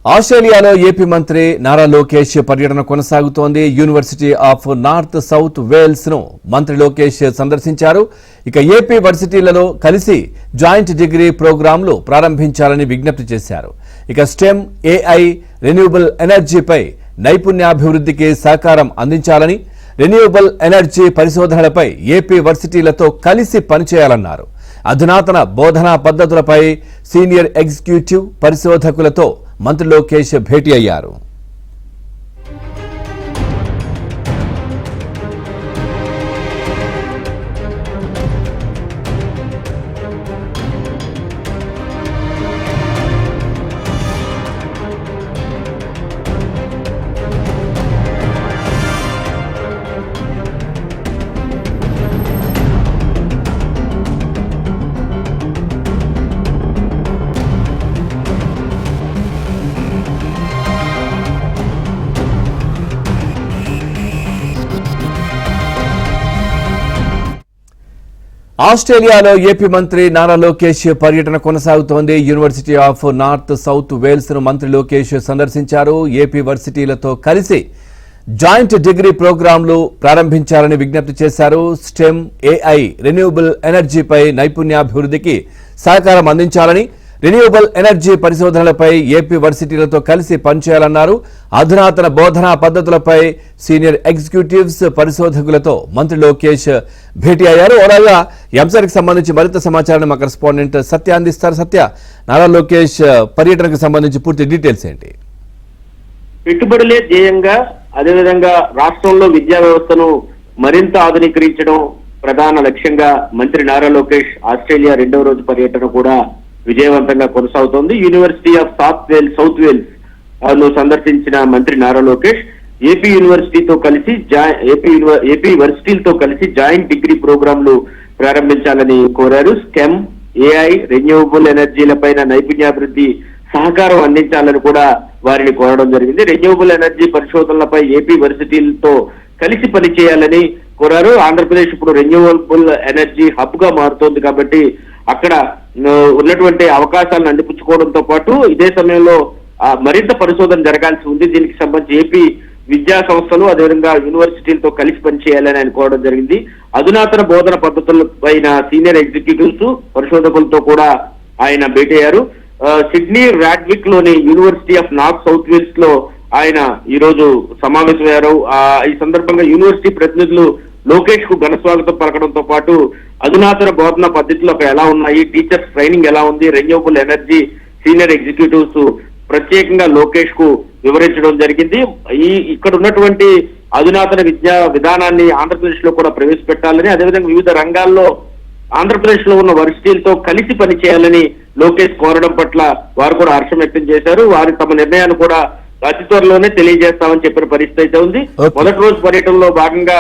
ఆస్ట్రేలియాలో ఏపీ మంత్రి నారా లోకేష్ పర్యటన కొనసాగుతోంది. University of North South Wales ను మంత్రి లోకేష్ సందర్శించారు. ఇక ఏపీ వర్సిటీలలో కలిసి జాయింట్ డిగ్రీ ప్రోగ్రాంలు ప్రారంభించాలని విజ్ఞప్తి చేశారు. ఇక స్టెమ్, ఏఐ, రెన్యూబుల్ ఎనర్జీపై నైపుణ్యాభివృద్ధికి సహకారం అందించాలని, రెన్యూబుల్ ఎనర్జీ పరిశోధనలపై ఏపీ వర్సిటీలతో కలిసి పనిచేయాలన్నారు. అధునాతన బోధనా పద్ధతులపై సీనియర్ ఎగ్జిక్యూటివ్ పరిశోధకులతో మంత్రి లోకేష్ భేటీ అయ్యారు. ఆస్ట్రేలియాలో ఏపీ మంత్రి నారా లోకేష్ పర్యటన కొనసాగుతోంది. University of North South Wales ను మంత్రి లోకేష్ సందర్శించారు. ఏపీ వర్సిటీలతో కలిసి జాయింట్ డిగ్రీ ప్రోగ్రాంలు ప్రారంభించాలని విజ్ఞప్తి చేశారు. స్టెమ్, ఏఐ, రెన్యూబుల్ ఎనర్జీపై నైపుణ్యాభివృద్ధికి సహకారం అందించాలని, రెన్యూబుల్ ఎనర్జీ పరిశోధనలపై ఏపీ వర్సిటీలతో కలిసి పనిచేయాలన్నారు. అధునాతన బోధనా పద్ధతులపై సీనియర్ ఎగ్జిక్యూటివ్స్ పరిశోధకులతో మంత్రి లోకేష్ భేటీ అయ్యారు. ఓవరాల్గా ఈ అంశానికి సంబంధించి మరింత సమాచారాన్ని మా కరెస్పాండెంట్ సత్య అందిస్తారు. సత్య, నారా లోకేష్ పర్యటనకు సంబంధించి పూర్తి డీటెయిల్స్ ఏంటి? పెట్టుబడులే ధ్యేయంగా, అదేవిధంగా రాష్ట్రంలో విద్యా వ్యవస్థను మరింత ఆధునీకరించడం ప్రధాన లక్ష్యంగా మంత్రి నారా లోకేష్ ఆస్ట్రేలియా రెండవ రోజు పర్యటన కూడా విజయవంతంగా కొనసాగుతోంది. యూనివర్సిటీ ఆఫ్ సౌత్ వేల్స్ ను సందర్శించిన మంత్రి నారా లోకేష్ ఏపీ యూనివర్సిటీతో కలిసి ఏపీ వర్సిటీలతో కలిసి జాయింట్ డిగ్రీ ప్రోగ్రాంలు ప్రారంభించాలని కోరారు. స్టెమ్, ఏఐ, రెన్యూబుల్ ఎనర్జీలపైన నైపుణ్యాభివృద్ధి సహకారం అందించాలని కూడా వారిని కోరడం జరిగింది. రెన్యూబుల్ ఎనర్జీ పరిశోధనలపై ఏపీ వర్సిటీలతో కలిసి పనిచేయాలని కోరారు. ఆంధ్రప్రదేశ్ ఇప్పుడు రెన్యూబుల్ ఎనర్జీ హబ్ గా మారుతోంది కాబట్టి అక్కడ ఉన్నటువంటి అవకాశాలను అందిపుచ్చుకోవడంతో పాటు ఇదే సమయంలో మరింత పరిశోధన జరగాల్సి ఉంది. దీనికి సంబంధించి ఏపీ విద్యా సంస్థలు అదేవిధంగా యూనివర్సిటీలతో కలిసి పనిచేయాలని ఆయన కోరడం జరిగింది. అధునాతన బోధన పద్ధతులపైన సీనియర్ ఎగ్జిక్యూటివ్స్ పరిశోధకులతో కూడా ఆయన భేటీ అయ్యారు. సిడ్నీ రాడ్విక్ లోని university of North South Wales లో ఆయన ఈ రోజు సమావేశమయ్యారు. ఈ సందర్భంగా యూనివర్సిటీ ప్రతినిధులు లోకేష్ కు ఘన స్వాగతం పలకడంతో పాటు అధునాతన బోధన పద్ధతులు అక్కడ ఎలా ఉన్నాయి, టీచర్స్ ట్రైనింగ్ ఎలా ఉంది, రెన్యూబుల్ ఎనర్జీ సీనియర్ ఎగ్జిక్యూటివ్స్ ప్రత్యేకంగా లోకేష్ కు వివరించడం జరిగింది. ఇక్కడ ఉన్నటువంటి అధునాతన విద్యా విధానాన్ని ఆంధ్రప్రదేశ్ లో కూడా ప్రవేశపెట్టాలని, అదేవిధంగా వివిధ రంగాల్లో ఆంధ్రప్రదేశ్ లో ఉన్న వర్సిటీలతో కలిసి పనిచేయాలని లోకేష్ కోరడం పట్ల వారు కూడా హర్షం వ్యక్తం చేశారు. వారి తమ నిర్ణయాన్ని కూడా అతి త్వరలోనే తెలియజేస్తామని చెప్పిన పరిస్థితి అయితే ఉంది. మొదటి రోజు పర్యటనలో భాగంగా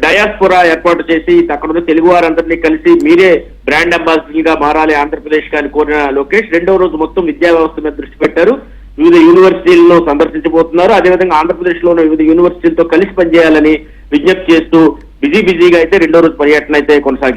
డయాస్పోరా ఏర్పాటు చేసి అక్కడ ఉన్న తెలుగు వారందరినీ కలిసి మీరే బ్రాండ్ అంబాసిడర్ గా మారాలి ఆంధ్రప్రదేశ్ అని కోరిన లోకేష్ రెండవ రోజు మొత్తం విద్యా వ్యవస్థ మీద దృష్టి పెట్టారు. వివిధ యూనివర్సిటీలను సందర్శించబోతున్నారు. అదేవిధంగా ఆంధ్రప్రదేశ్ లో ఉన్న వివిధ యూనివర్సిటీలతో కలిసి పనిచేయాలని విజ్ఞప్తి చేస్తూ బిజీగా అయితే రెండో రోజు పర్యటన అయితే కొనసాగింది.